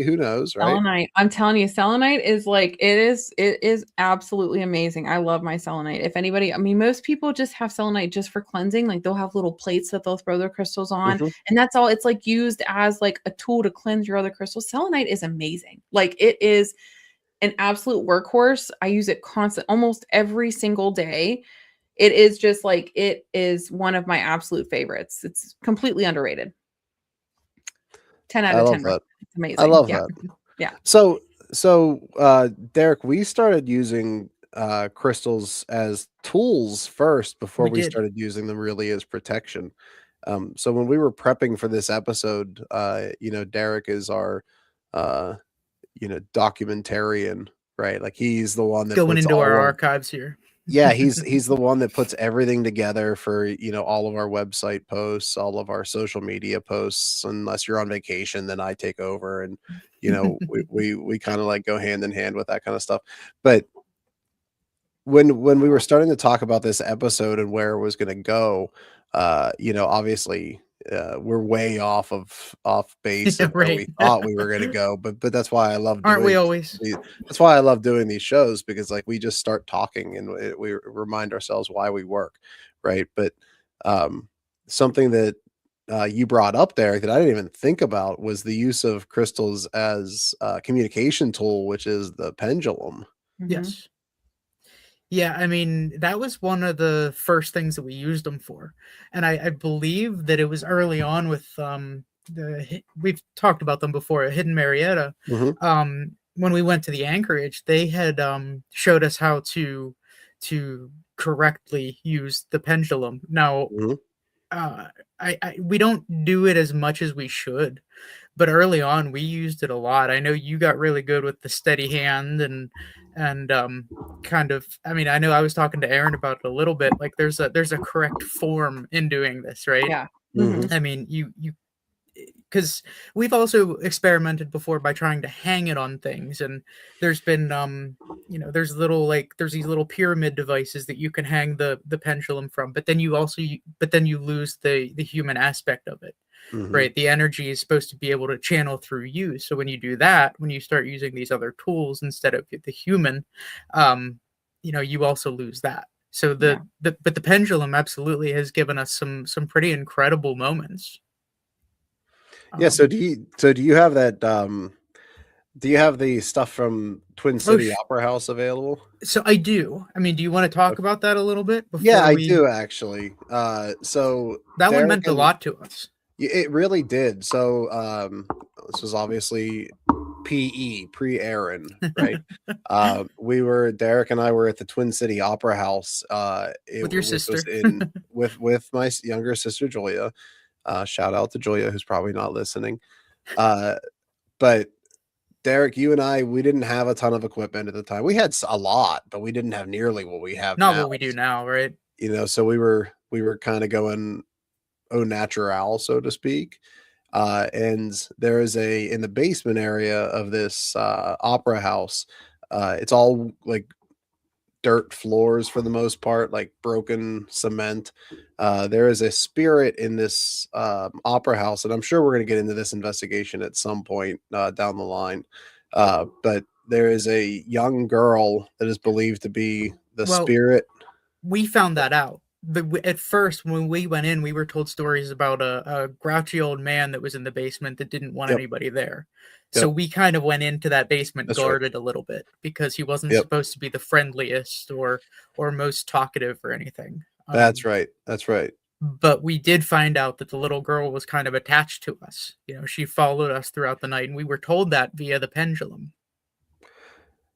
who knows, right? Selenite. I'm telling you, selenite is like, it is absolutely amazing. I love my selenite. If anybody, I mean, most people just have selenite just for cleansing. Like they'll have little plates that they'll throw their crystals on, and that's all. It's like used as like a tool to cleanse your other crystals. Selenite is amazing. Like it is an absolute workhorse. I use it almost every single day. It is just like, it is one of my absolute favorites. It's completely underrated. 10 out I of love 10. that. It's amazing. I love Yeah. that. Yeah. So Derek, we started using crystals as tools first before We we did. started using them really as protection. So when we were prepping for this episode, you know, Derek is our you know, documentarian, right? Like he's the one that Going puts into our all of, archives here. yeah, he's the one that puts everything together for, you know, all of our website posts, all of our social media posts. Unless you're on vacation, then I take over, and you know, we kind of like go hand in hand with that kind of stuff. But when we were starting to talk about this episode and where it was going to go, you know, obviously we're way off base Yeah, of where right. we thought we were going to go, but that's why I love Aren't we doing always? that's why I love doing these shows, because like we just start talking and we remind ourselves why we work, right? But something that you brought up there that I didn't even think about was the use of crystals as a communication tool, which is the pendulum. Yes. Yeah, I mean, that was one of the first things that we used them for. And I believe that it was early on with we've talked about them before, Hidden Marietta. When we went to the Anchorage, they had showed us how to correctly use the pendulum. Now, we don't do it as much as we should, but early on we used it a lot. I know you got really good with the steady hand and kind of, I mean, I know I was talking to Aaron about it a little bit. Like there's a correct form in doing this, right? Yeah. I mean, you because we've also experimented before by trying to hang it on things, and there's been you know, there's these little pyramid devices that you can hang the pendulum from, but then you lose the human aspect of it. Right, the energy is supposed to be able to channel through you. So when you do that, when you start using these other tools instead of the human, you know, you also lose that. So Yeah. but the pendulum absolutely has given us some pretty incredible moments. Yeah. So Um, do you have that? Do you have the stuff from Twin oh, City Opera House available? so I do. I mean, do you want to talk about that a little bit Yeah, before I we? do actually. So That one Derek meant a and lot to us. it really did. So this was obviously PE, pre-Aaron, right? Derek and I were at the Twin City Opera House, With your which was sister. in with my younger sister Julia. Shout out to Julia, who's probably not listening. But Derek, you and I, we didn't have a ton of equipment at the time. We had a lot, but we didn't have nearly what we have Not now. what we do now, right? So we were kind of going au natural, so to speak. And there is in the basement area of this opera house. It's all like dirt floors for the most part, like broken cement. There is a spirit in this opera house, and I'm sure we're going to get into this investigation at some point down the line. But there is a young girl that is believed to be the Well, spirit. we found that out. At first, when we went in, we were told stories about a grouchy old man that was in the basement that didn't want Yep, anybody there. So yep, we kind of went into that basement that's right. guarded a little bit because he wasn't Yep, supposed to be the friendliest or most talkative or anything. that's right. That's right. But we did find out that the little girl was kind of attached to us. You know, she followed us throughout the night, and we were told that via the pendulum.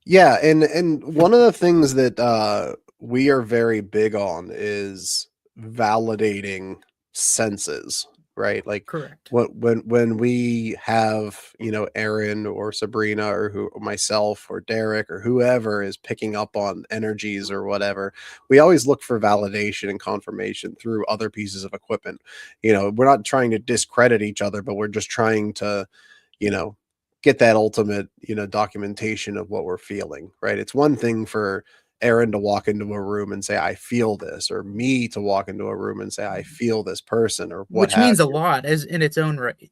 Yeah, and one of the things that we are very big on is validating senses, right? Like Correct. when we have, Aaron or Sabrina or myself or Derek or whoever is picking up on energies or whatever, we always look for validation and confirmation through other pieces of equipment. We're not trying to discredit each other, but we're just trying to, you know, get that ultimate, documentation of what we're feeling, right? It's one thing for Aaron to walk into a room and say, I feel this, or me to walk into a room and say, I feel this person, or what Which have means a you. lot as in its own right.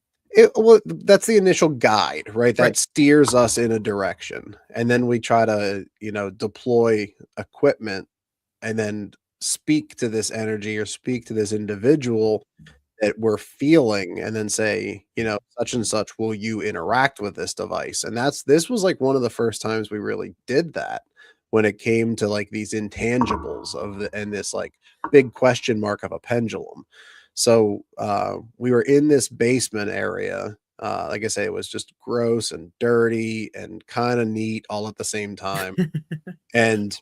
Well, that's the initial guide, right? That Right. steers us in a direction. And then we try to, deploy equipment and then speak to this energy or speak to this individual that we're feeling and then say, such and such, will you interact with this device? And this was like one of the first times we really did that when it came to like these intangibles and this like big question mark of a pendulum. So we were in this basement area. Like I say, it was just gross and dirty and kind of neat all at the same time. And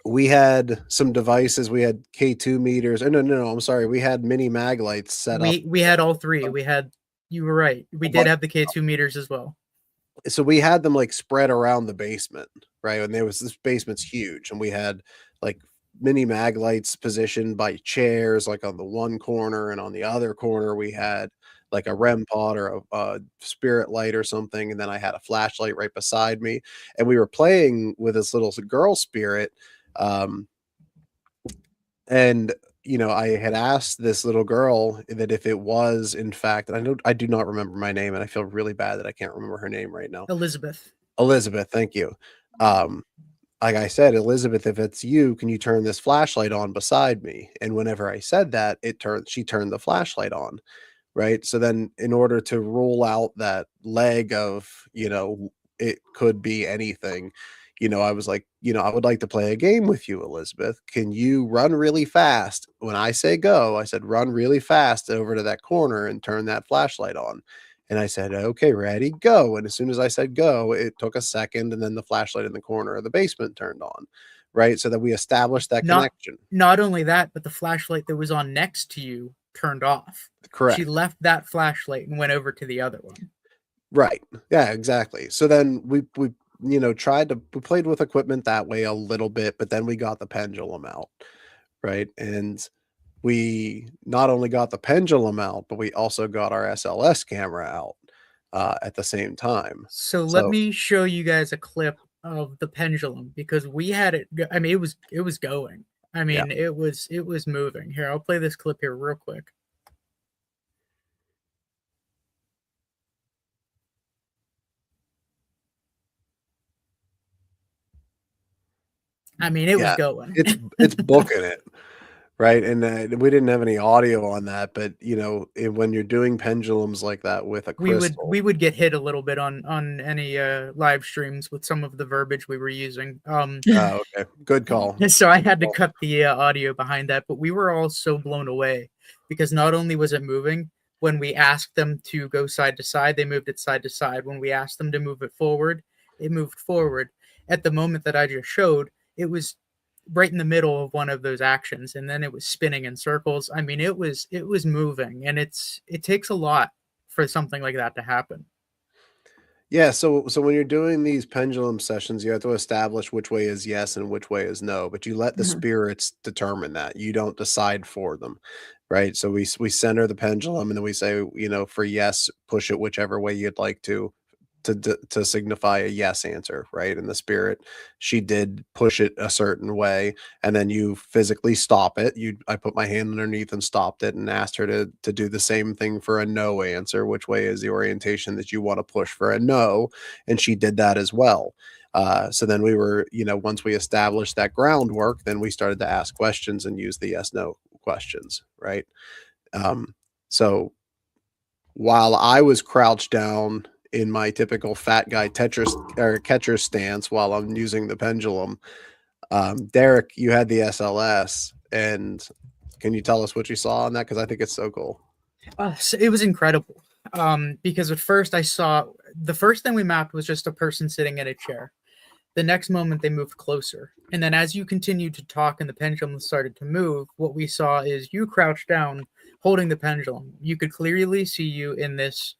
we had some devices. We had K2 meters. Oh, no, I'm sorry. We had mini mag lights set up. We had all three. You were right. We A did bunch. have the K2 meters as well. So we had them like spread around the basement, right? And this basement's huge, and we had like mini mag lights positioned by chairs, like on the one corner, and on the other corner we had like a REM pod or a spirit light or something, and then I had a flashlight right beside me, and we were playing with this little girl spirit. Um, And, I had asked this little girl that if it was in fact, and I do not remember my name, and I feel really bad that I can't remember her name right now. Elizabeth. Elizabeth, thank you. Um, like I said, Elizabeth, if it's you, can you turn this flashlight on beside me? And whenever I said that, she turned the flashlight on, right? So then in order to rule out that leg of, it could be anything, I was like, I would like to play a game with you, Elizabeth. Can you run really fast? When I say go, I said, run really fast over to that corner and turn that flashlight on. And I said, okay, ready, go. And as soon as I said go, it took a second. And then the flashlight in the corner of the basement turned on, right? So that we established that Not connection. not only that, but the flashlight that was on next to you turned off. She Correct. left that flashlight and went over to the other one. Right. Yeah, exactly. So then we we played with equipment that way a little bit, but then we got the pendulum out, right? And we not only got the pendulum out, but we also got our SLS camera out at the same time. So let So me show you guys a clip of the pendulum because we had it. I mean, it was going. I yeah, mean, it was moving. Here, I'll play this clip here real quick. I mean, it was Yeah, going. it's booking it, right? And we didn't have any audio on that, but when you're doing pendulums like that with a crystal, we would get hit a little bit on any live streams with some of the verbiage we were using. oh, okay, good call. So I had to Well, cut the audio behind that, but we were all so blown away because not only was it moving, when we asked them to go side to side, they moved it side to side. When we asked them to move it forward, it moved forward. At the moment that I just showed, it was right in the middle of one of those actions, and then it was spinning in circles. I mean, it was moving, and it takes a lot for something like that to happen. yeah, so when you're doing these pendulum sessions, you have to establish which way is yes and which way is no, but you let the Mhm. spirits determine that. You don't decide for them, right? So we center the pendulum and then we say, for yes, push it whichever way you'd like to signify a yes answer, right? And the spirit, she did push it a certain way, and then you physically stop it. I put my hand underneath and stopped it, and asked her to do the same thing for a no answer. Which way is the orientation that you want to push for a no? And she did that as well. So then we were, once we established that groundwork, then we started to ask questions and use the yes no questions, right? So while I was crouched down in my typical fat guy Tetris or catcher stance while I'm using the pendulum, Derek, you had the SLS, and can you tell us what you saw on that? Because I think it's so cool. So it was incredible. Because at first I saw the first thing we mapped was just a person sitting in a chair. The next moment they moved closer. And then as you continued to talk and the pendulum started to move, what we saw is you crouched down holding the pendulum. You could clearly see you in this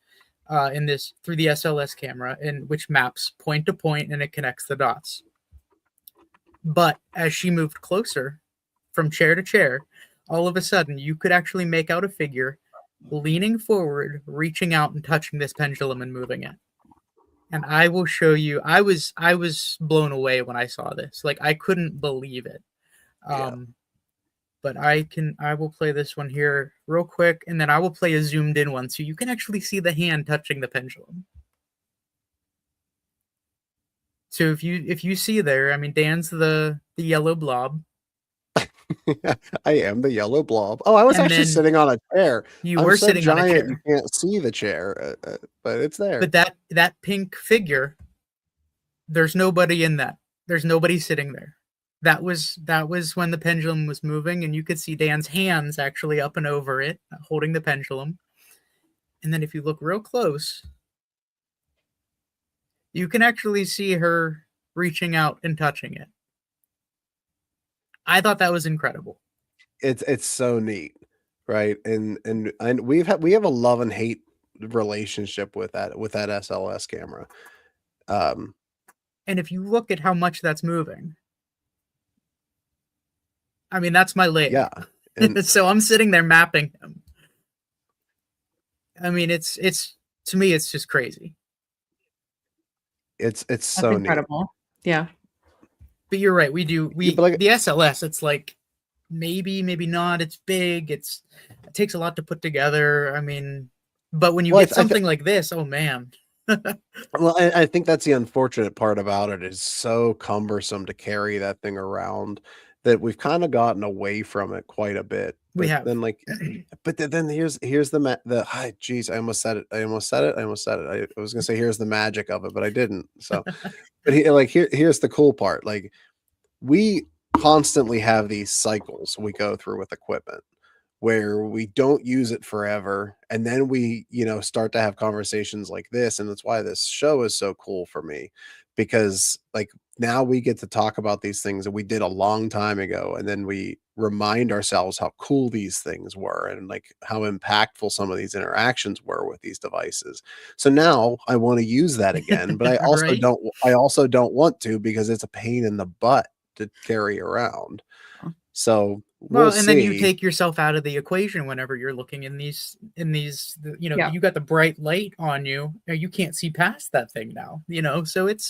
through the SLS camera, which maps point to point and it connects the dots. But as she moved closer from chair to chair, all of a sudden you could actually make out a figure leaning forward, reaching out and touching this pendulum and moving it. And I will show you. I was blown away when I saw this. Like, I couldn't believe it. Yeah. But I will play this one here real quick, and then I will play a zoomed in one so you can actually see the hand touching the pendulum. So if you see there, I mean, Dan's the yellow blob. I am the yellow blob. Oh, I was And actually then sitting on a chair. You I'm were so sitting on a giant, chair. you can't see the chair, but it's there. But that pink figure, there's nobody in that. There's nobody sitting there. That was when the pendulum was moving, and you could see Dan's hands actually up and over it, holding the pendulum. And then if you look real close, you can actually see her reaching out and touching it. I thought that was incredible. It's so neat, right? And we have a love and hate relationship with that SLS camera. And if you look at how much that's moving, I mean, that's my leg. Yeah. And So I'm sitting there mapping him. I mean, it's to me, it's just crazy. it's That's so incredible. Yeah. But you're right. The SLS, it's like maybe not. It's big. It takes a lot to put together. I mean, but when you get something like this, oh man. Well, I think that's the unfortunate part about it. It's so cumbersome to carry that thing around that we've kind of gotten away from it quite a bit. We have. Then then here's geez, I almost said it. I was gonna say here's the magic of it, but I didn't. So, but here's the cool part. Like, we constantly have these cycles we go through with equipment where we don't use it forever, and then we start to have conversations like this, and that's why this show is so cool for me, because like now we get to talk about these things that we did a long time ago, and then we remind ourselves how cool these things were and like how impactful some of these interactions were with these devices. So now I want to use that again, but I also Right? don't want to, because it's a pain in the butt to carry around. So we'll see. Then you take yourself out of the equation whenever you're looking in these, Yeah. you got the bright light on you. You can't see past that thing now, so it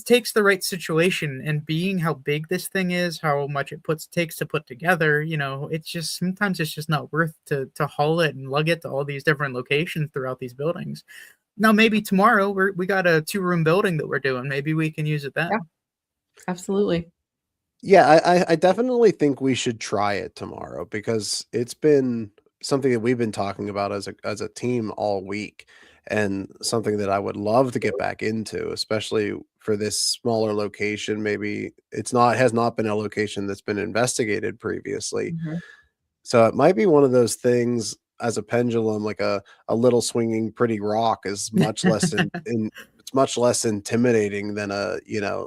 takes the right situation, and being how big this thing is, how much it takes to put together, it's just, sometimes it's just not worth to haul it and lug it to all these different locations throughout these buildings. Now, maybe tomorrow we got a 2-room building that we're doing. Maybe we can use it then. Yeah. Absolutely. Yeah, I definitely think we should try it tomorrow because it's been something that we've been talking about as a team all week, and something that I would love to get back into, especially for this smaller location. Maybe it's not has not been a location that's been investigated previously. Mhm. So it might be one of those things as a pendulum, like a little swinging pretty rock is much less in it's much less intimidating than a,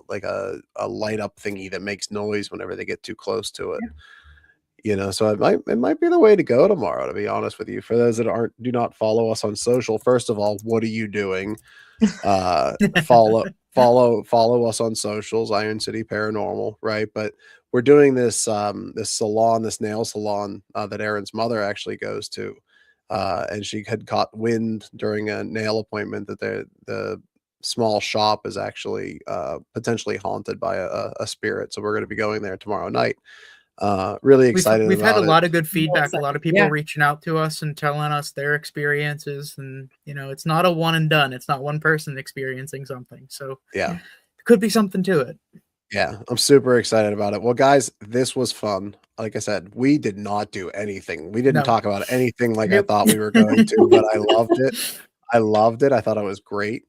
like a light up thingy that makes noise whenever they get too close to it. So it might be the way to go tomorrow, to be honest with you. For those that do not follow us on social, first of all, what are you doing? Follow us on socials, Iron City Paranormal, right? But we're doing this nail salon that Aaron's mother actually goes to, and she had caught wind during a nail appointment that the small shop is actually potentially haunted by a spirit. So we're going to be going there tomorrow night. Really excited We've had a about it. lot of good Really feedback. A lot excited. of people Yeah. reaching out to us and telling us their experiences, and it's not a one and done. It's not one person experiencing something. So Yeah. there could be something to it. Yeah, I'm super excited about it. Well, guys, this was fun. Like I said, we did not do anything. We didn't No. talk about anything like I Nope. thought we were going to, but I loved it. I loved it. I thought it was great.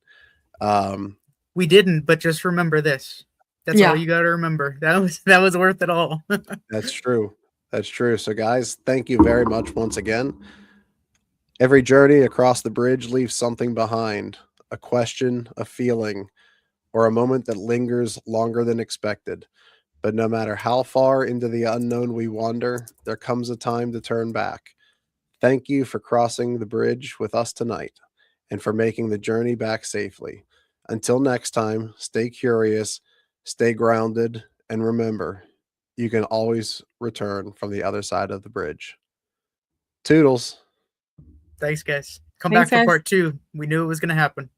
We didn't, but just remember this. That's Yeah. all you got to remember. That was worth it all. That's true. That's true. So, guys, thank you very much once again. Every journey across the bridge leaves something behind, a question, a feeling, or a moment that lingers longer than expected. But no matter how far into the unknown we wander, there comes a time to turn back. Thank you for crossing the bridge with us tonight and for making the journey back safely. Until next time, stay curious, stay grounded, and remember, you can always return from the other side of the bridge. Toodles. Thanks, guys. Come Thanks, back for guys. part 2. We knew it was going to happen.